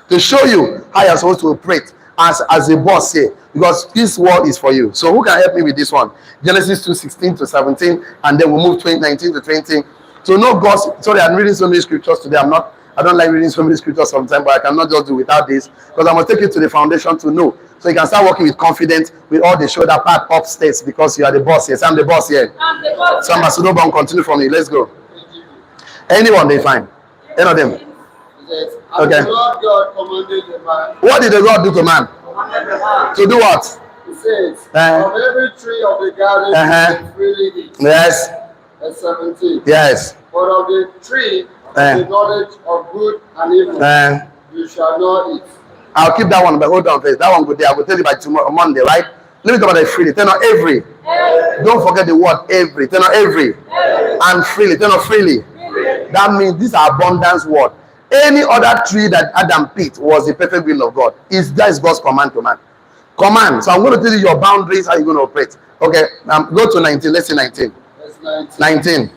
to show you how you're supposed to operate as a boss here, because this world is for you. So who can help me with this one? Genesis 2, 16 to 17, and then we'll move 19 to 20. To know God's, sorry, I'm reading so many scriptures today. I don't like reading so many scriptures sometimes, but I cannot just do without this, because I must take you to the foundation to know. So you can start working with confidence with all the shoulder part upstairs, because you are the boss here. So I'm the boss here. I'm the boss. So Ambassador Bon, continue from me. Let's go. Anyone they find. Any of them. Yes. Okay. The Lord God commanded the man. What did the God do to man? Commanded the man. To do what? He says, Uh-huh. of every tree of the garden Uh-huh. you can freely eat. Yes. Verse 17. Yes. But of the tree of the knowledge of good and evil you shall not eat. I'll keep that one, but hold on first. That one good day. I will tell you by tomorrow, Monday, right? Let me talk about the freely. Tell not every. Don't forget the word every. Tell not every. And freely. Tell not freely. That means this is abundance word. Any other tree that Adam picked was the perfect will of God. That is God's command to man. Command. So I'm going to tell you your boundaries, how you're going to operate. Okay, go to 19. Let's say 19. Verse 19.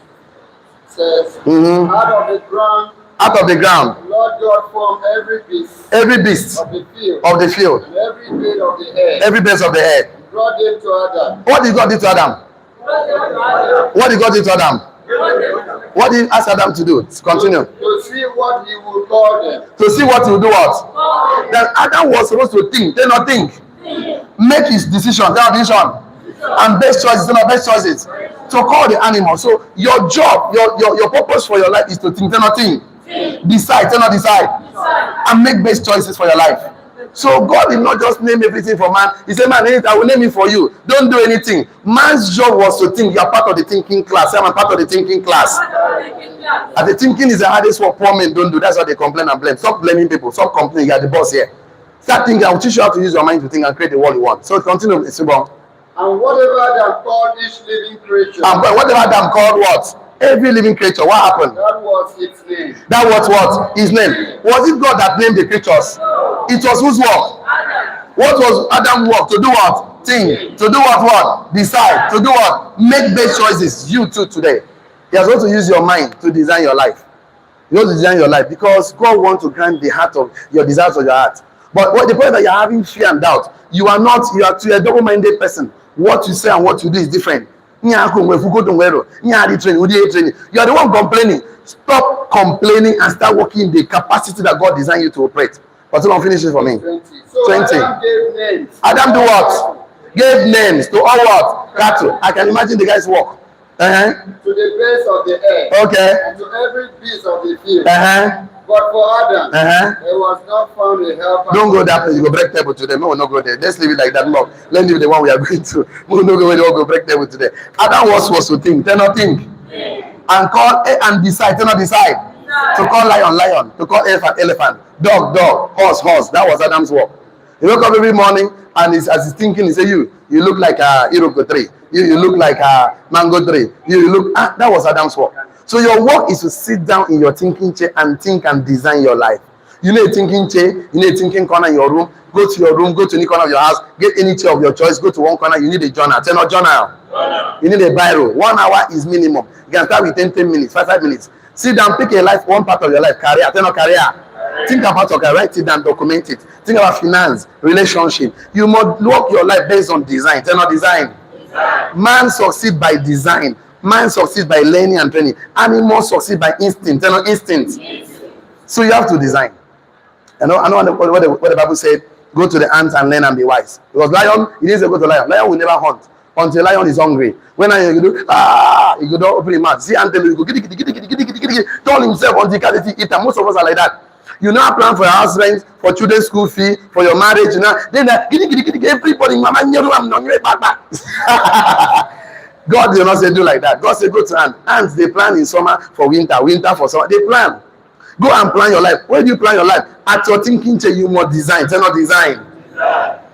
Says, out of the ground, the Lord God formed every beast of the field, and every bird of the air. Every bird of the air. And brought them to Adam. What did God do to Adam? What did God do to Adam? What did he ask Adam to do? Continue. To see what he will call them. To see what he will do what? Then Adam was supposed to think. They not think. Make his decision. Tell decision. And best choices. Tell best choices. To call the animal. So your job, your purpose for your life is to think. Tell not think. Decide. Tell not decide. And make best choices for your life. So God did not just name everything for man. He said, man, I will name it for you. Don't do anything. Man's job was to think. You are part of the thinking class. I'm a part of the thinking class. And the thinking is the hardest work poor men don't do. That's why they complain and blame. Stop blaming people. Stop complaining. You are the boss here. Start thinking. I will teach you how to use your mind to think and create the world you want. So continue, Sibon. And whatever Adam called each living creature. And whatever Adam called what? Every living creature. What happened? That was its name. That was what? His name. Was it God that named the creatures? It was whose work? What was Adam's work? To do what? Think. To do what? Decide. To do what? Make best choices. You too today. You are supposed to use your mind to design your life. You want to design your life because God wants to grant the heart of your desires of your heart. But what the point that you are having fear and doubt, you are a double-minded person. What you say and what you do is different. You are the one complaining. Stop complaining and start working in the capacity that God designed you to operate. But you don't finish it for me. 20. So 20. Adam gave names. Adam do what? Gave names to all what? Cattle. I can imagine the guys walk. To the birds of the air. Okay. And to every beast of the field. But for Adam, there was not found a helper. Don't go that place. You go break table today. No, we'll not go there. Let's leave it like that. No, let's leave the one we are going to. We will not go where they will go break table today. Adam was supposed to think. They not think. And call and decide. They not decide. To call lion. To call elephant. Dog. Horse. That was Adam's work. He woke up every morning and as he's thinking, he say, you look like a iroko tree. You look like a mango tree. That was Adam's work. So your work is to sit down in your thinking chair and think and design your life. You need a thinking chair, you need a thinking corner in your room. Go to your room, go to any corner of your house, get any chair of your choice, go to one corner. You need a journal. Tell no journal. You need a biro. 1 hour is minimum. You can start with 10 minutes, 5 minutes. Sit down, pick a life, one part of your life, career. Tell no career. Think about your career, write it down, document it. Think about finance, relationship. You must work your life based on design. Tell no design. Man succeed by design. Man succeeds by learning and training. Animals succeed by instinct. Tell no instinct. So you have to design. I know what the Bible said. Go to the ants and learn and be wise. Because lion, he didn't say go to lion. Lion will never hunt until lion is hungry. When you do, he go down open his mouth. See until he go turn himself until he can't eat. And most of us are like that. You now plan for your house rent, for children's school fee, for your marriage. You know, then everybody, mama, God did not say do like that. God said go to ants. Ants they plan in summer for winter, winter for summer. They plan. Go and plan your life. Where do you plan your life? At your thinking chair, you must design. Tell not design.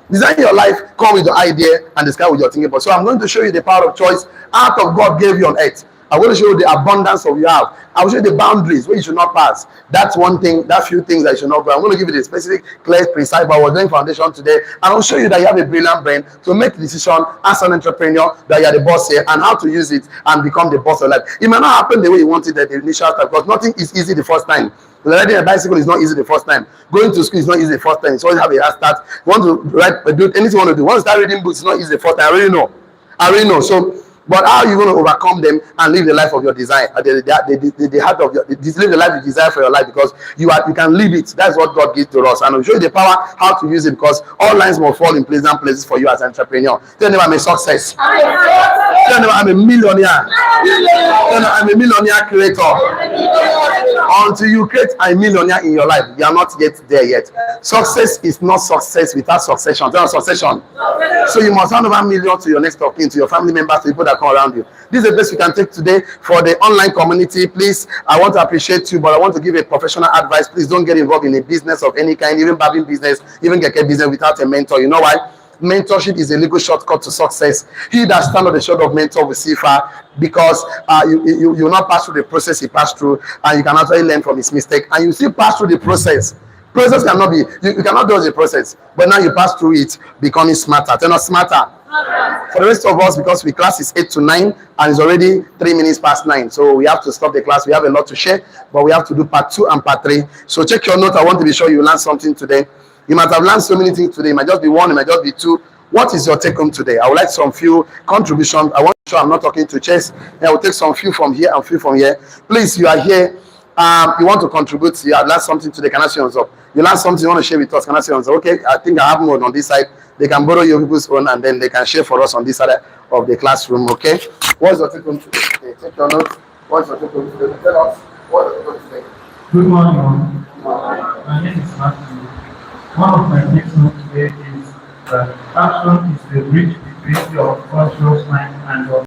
Design your life. Come with your idea and discuss with your thinking. So I'm going to show you the power of choice out of God gave you on earth. I'm going to show you the abundance of you have. I will show you the boundaries where you should not pass. That's one thing, that few things that you should not go. I'm going to give you the specific, clear, precise, but we're doing foundation today. And I'll show you that you have a brilliant brain to make a decision as an entrepreneur that you're the boss here and how to use it and become the boss of life. It may not happen the way you wanted at the initial start because nothing is easy the first time. Riding a bicycle is not easy the first time. Going to school is not easy the first time. You always have a hard start. You want to write, do anything you want to do. Once you start reading books, it's not easy the first time. I already know. So, but how are you going to overcome them and live the life of your desire? The heart of your, live the life you desire for your life because you can live it. That's what God gives to us. And I'll show you the power how to use it because all lines will fall in pleasant places for you as an entrepreneur. Tell them I'm a success. Tell them I'm a millionaire. Tell them I'm a millionaire creator. Until you create a millionaire in your life, you are not yet there yet. Success is not success without succession. Tell them succession. So you must hand over $1 million to your next of kin, to your family members, to people that come around you. This is the best we can take today for the online community. Please, I want to appreciate you, but I want to give a professional advice. Please don't get involved in a business of any kind, even barbing business, even get a business without a mentor. You know why? Mentorship is a legal shortcut to success. He that stands on the shoulder of mentor will see far because you will not pass through the process he passed through, and you can actually learn from his mistake, and you still pass through the process. Process cannot be, you cannot do the process, but now you pass through it, becoming smarter. They're not smarter. For the rest of us, because we class is 8 to 9 and it's already 3 minutes past 9, so we have to stop the class. We have a lot to share, but we have to do part 2 and part 3. So check your note. I want to be sure you learn something today. You might have learned so many things today. It might just be 1, it might just be 2. What is your take home today? I would like some few contributions. I want to show I'm not talking to chess. I will take some few from here and few from here. Please, you are here. You want to contribute. You have learned something today. Can I see your hands up? You learned something you want to share with us. Can I see your hands up? Okay, I think I have more on this side. They can borrow your people's own and then they can share for us on this side of the classroom. Okay. What's your take home today? Okay, take your notes. What's your take home today? Tell us. What are you going to say? Good morning. My name is Matthew. One of my takes home today is that action is the bridge between your conscious mind and your